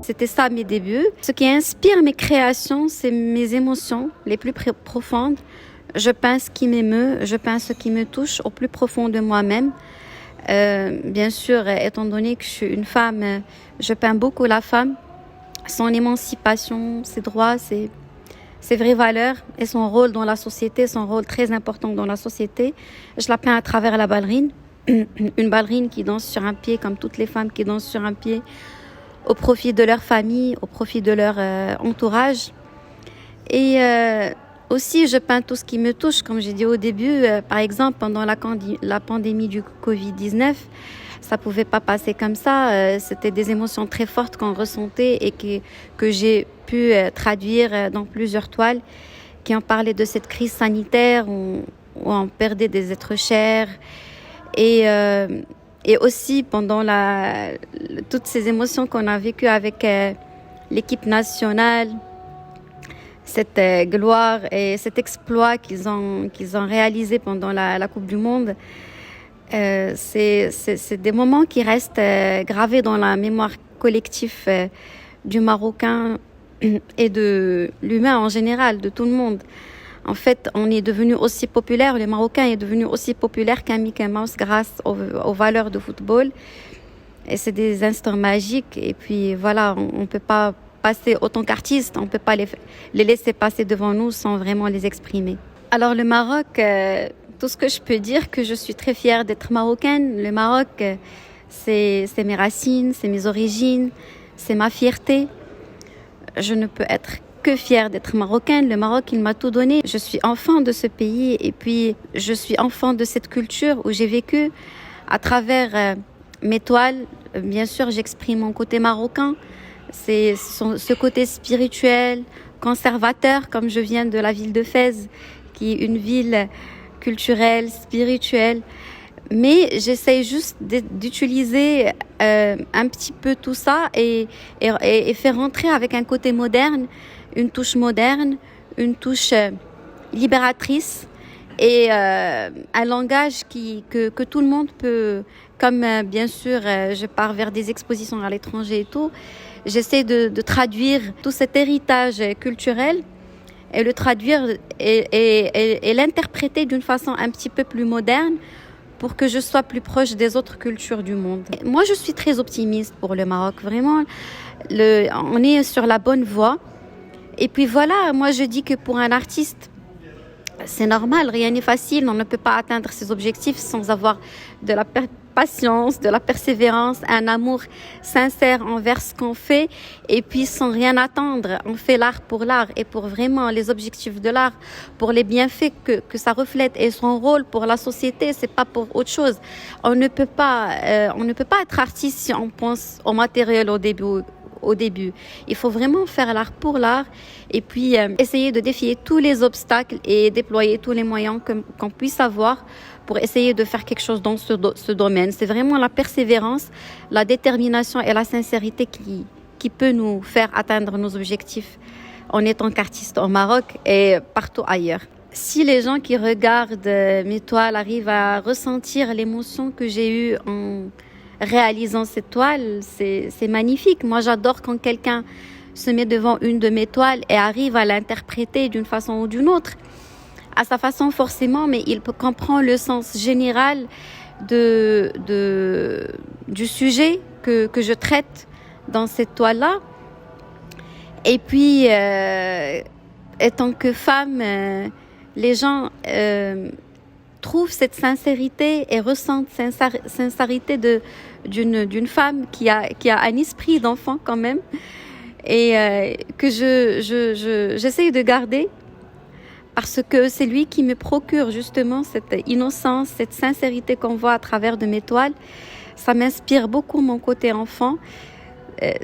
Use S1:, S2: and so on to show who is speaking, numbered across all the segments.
S1: C'était ça mes débuts. Ce qui inspire mes créations, c'est mes émotions les plus profondes. Je peins ce qui m'émeut, je peins ce qui me touche au plus profond de moi-même. Bien sûr, étant donné que je suis une femme, je peins beaucoup la femme, son émancipation, ses droits, ses vraies valeurs et son rôle dans la société, son rôle très important dans la société. Je la peins à travers la ballerine, une ballerine qui danse sur un pied comme toutes les femmes qui dansent sur un pied, au profit de leur famille, au profit de leur entourage. Et aussi, je peins tout ce qui me touche, comme j'ai dit au début. Par exemple, pendant la pandémie du Covid-19, ça pouvait pas passer comme ça. C'était des émotions très fortes qu'on ressentait et que j'ai pu traduire dans plusieurs toiles qui ont parlé de cette crise sanitaire où on perdait des êtres chers. Et aussi, pendant toutes ces émotions qu'on a vécues avec l'équipe nationale, cette gloire et cet exploit qu'ils ont réalisé pendant la Coupe du Monde, c'est des moments qui restent gravés dans la mémoire collective du Marocain et de l'humain en général, de tout le monde. En fait, on est devenu aussi populaire, le Marocain est devenu aussi populaire qu'un Mickey Mouse grâce aux valeurs de football. Et c'est des instants magiques. Et puis voilà, on ne peut pas passer autant qu'artistes, on ne peut pas les laisser passer devant nous sans vraiment les exprimer. Alors le Maroc, tout ce que je peux dire, que je suis très fière d'être marocaine. Le Maroc, c'est mes racines, c'est mes origines, c'est ma fierté. Je ne peux être que fière d'être marocaine. Le Maroc, il m'a tout donné. Je suis enfant de ce pays et puis je suis enfant de cette culture où j'ai vécu à travers mes toiles. Bien sûr, j'exprime mon côté marocain. C'est ce côté spirituel, conservateur, comme je viens de la ville de Fès, qui est une ville culturelle, spirituelle. Mais j'essaye juste d'utiliser un petit peu tout ça et faire rentrer avec un côté moderne, une touche moderne, une touche libératrice et un langage que tout le monde peut, comme bien sûr je pars vers des expositions à l'étranger et tout, j'essaie de traduire tout cet héritage culturel et le traduire et l'interpréter d'une façon un petit peu plus moderne pour que je sois plus proche des autres cultures du monde. Moi, je suis très optimiste pour le Maroc. Vraiment, on est sur la bonne voie. Et puis voilà, moi je dis que pour un artiste, c'est normal, rien n'est facile. On ne peut pas atteindre ses objectifs sans avoir de la patience, de la persévérance, un amour sincère envers ce qu'on fait et puis sans rien attendre. On fait l'art pour l'art et pour vraiment les objectifs de l'art, pour les bienfaits que ça reflète et son rôle pour la société, c'est pas pour autre chose. On ne peut pas être artiste si on pense au matériel au début. Il faut vraiment faire l'art pour l'art et puis essayer de défier tous les obstacles et déployer tous les moyens qu'on puisse avoir pour essayer de faire quelque chose dans ce domaine. C'est vraiment la persévérance, la détermination et la sincérité qui peut nous faire atteindre nos objectifs en étant qu'artiste au Maroc et partout ailleurs. Si les gens qui regardent mes toiles arrivent à ressentir l'émotion que j'ai eue en réalisant cette toile, c'est magnifique. Moi, j'adore quand quelqu'un se met devant une de mes toiles et arrive à l'interpréter d'une façon ou d'une autre. À sa façon forcément, mais il comprend le sens général du sujet que je traite dans cette toile-là. Et puis, étant que femme, les gens trouvent cette sincérité et ressentent sincérité d'une femme qui a un esprit d'enfant quand même et que j'essaye de garder parce que c'est lui qui me procure justement cette innocence, cette sincérité qu'on voit à travers de mes toiles. Ça m'inspire beaucoup mon côté enfant,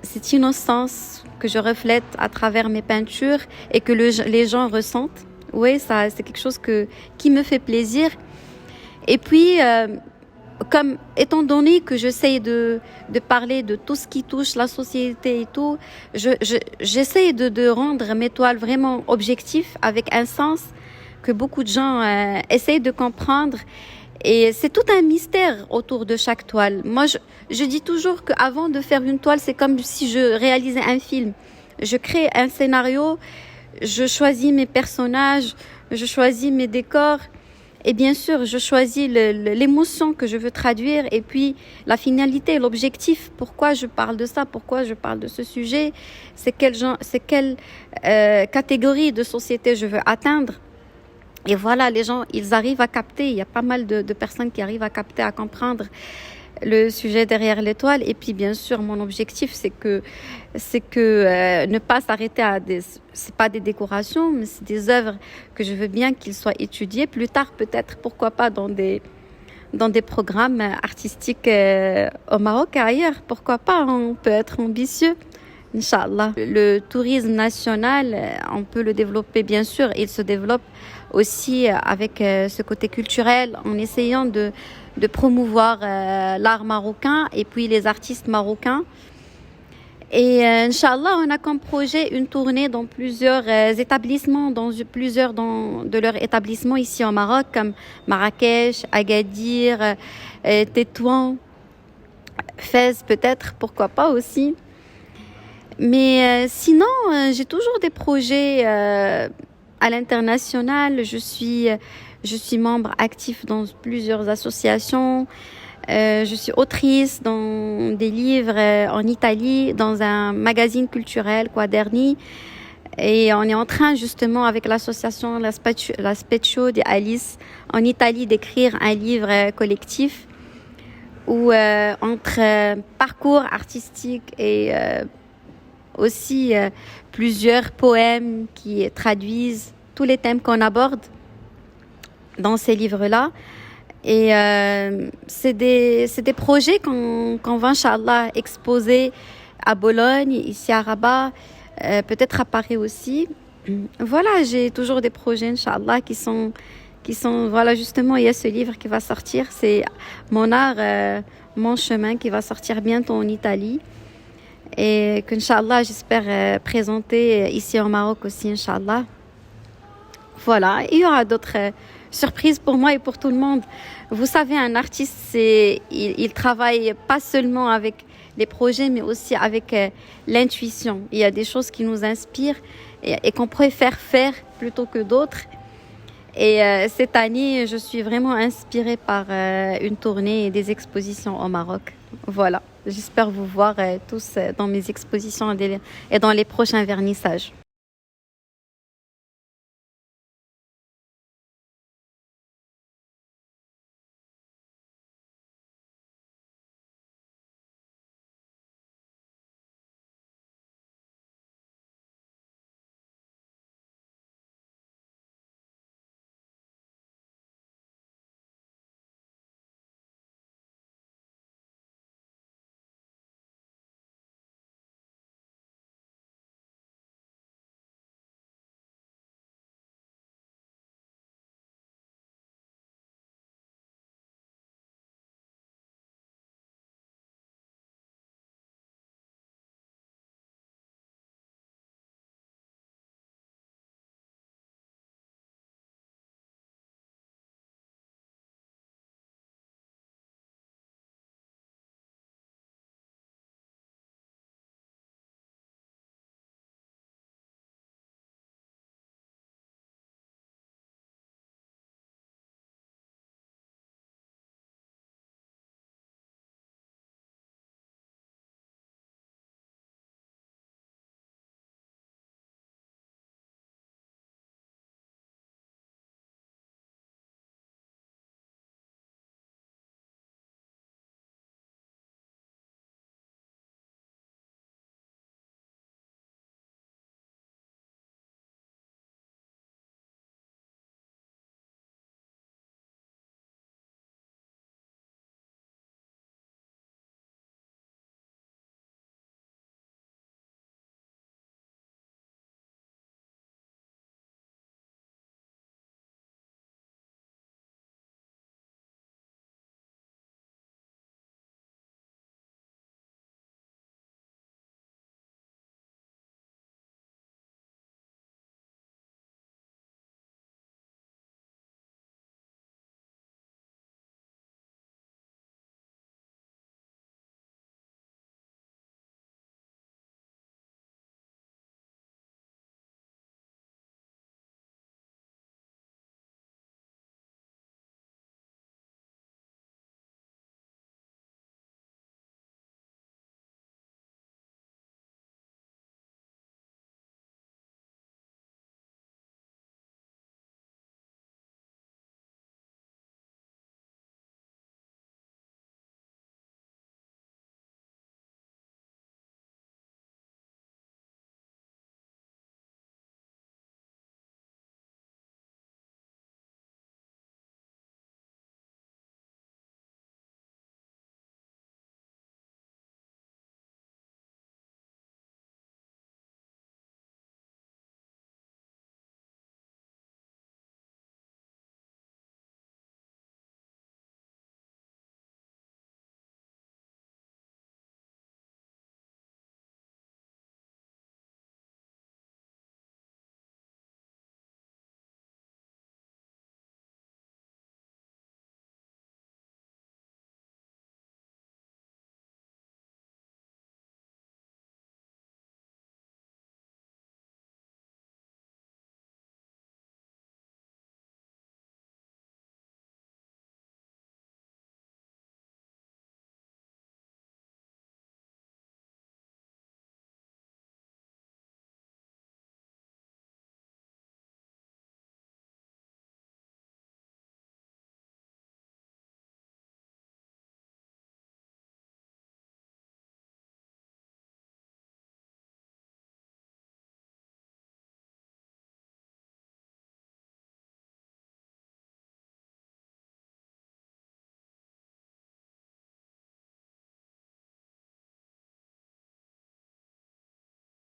S1: cette innocence que je reflète à travers mes peintures et que les gens ressentent. Oui, ça, c'est quelque chose qui me fait plaisir. Et puis, étant donné que j'essaie de parler de tout ce qui touche la société et tout, j'essaie de rendre mes toiles vraiment objectives avec un sens que beaucoup de gens essayent de comprendre Et c'est tout un mystère autour de chaque toile. Moi, je dis toujours qu'avant de faire une toile, c'est comme si je réalisais un film. Je crée un scénario, je choisis mes personnages, je choisis mes décors. Et bien sûr, je choisis l'émotion que je veux traduire et puis la finalité, l'objectif. Pourquoi je parle de ça? Pourquoi je parle de ce sujet? C'est quelle catégorie de société je veux atteindre? Et voilà, les gens, ils arrivent à capter. Il y a pas mal de personnes qui arrivent à capter, à comprendre le sujet derrière l'étoile. Et puis, bien sûr, mon objectif, c'est que ne pas s'arrêter à c'est pas des décorations, mais c'est des œuvres que je veux bien qu'ils soient étudiées plus tard, peut-être, pourquoi pas dans des programmes artistiques au Maroc et ailleurs. Pourquoi pas? On peut être ambitieux. Inch'Allah. Le tourisme national, on peut le développer, bien sûr. Il se développe aussi avec ce côté culturel, en essayant de promouvoir l'art marocain et puis les artistes marocains. Et Inch'Allah, on a comme projet une tournée dans plusieurs établissements, dans plusieurs de leurs établissements ici au Maroc, comme Marrakech, Agadir, Tétouan, Fès peut-être, pourquoi pas aussi. Mais sinon, j'ai toujours des projets à l'international. Je suis membre actif dans plusieurs associations. Je suis autrice dans des livres en Italie, dans un magazine culturel, Quaderni. Et on est en train justement avec l'association La Specchio di Alice en Italie d'écrire un livre collectif où entre parcours artistique et aussi plusieurs poèmes qui traduisent tous les thèmes qu'on aborde dans ces livres-là. Et c'est des projets qu'on va, Inch'Allah, exposer à Bologne, ici à Rabat, peut-être à Paris aussi. Voilà, j'ai toujours des projets, Inch'Allah, qui sont, voilà, justement, il y a ce livre qui va sortir, c'est Mon art, mon chemin, qui va sortir bientôt en Italie. Et qu'Inch'Allah, j'espère présenter ici au Maroc aussi, Inch'Allah. Voilà, il y aura d'autres surprises pour moi et pour tout le monde. Vous savez, un artiste, il travaille pas seulement avec les projets, mais aussi avec l'intuition. Il y a des choses qui nous inspirent et qu'on préfère faire plutôt que d'autres. Et cette année, je suis vraiment inspirée par une tournée et des expositions au Maroc. Voilà, j'espère vous voir tous dans mes expositions et dans les prochains vernissages.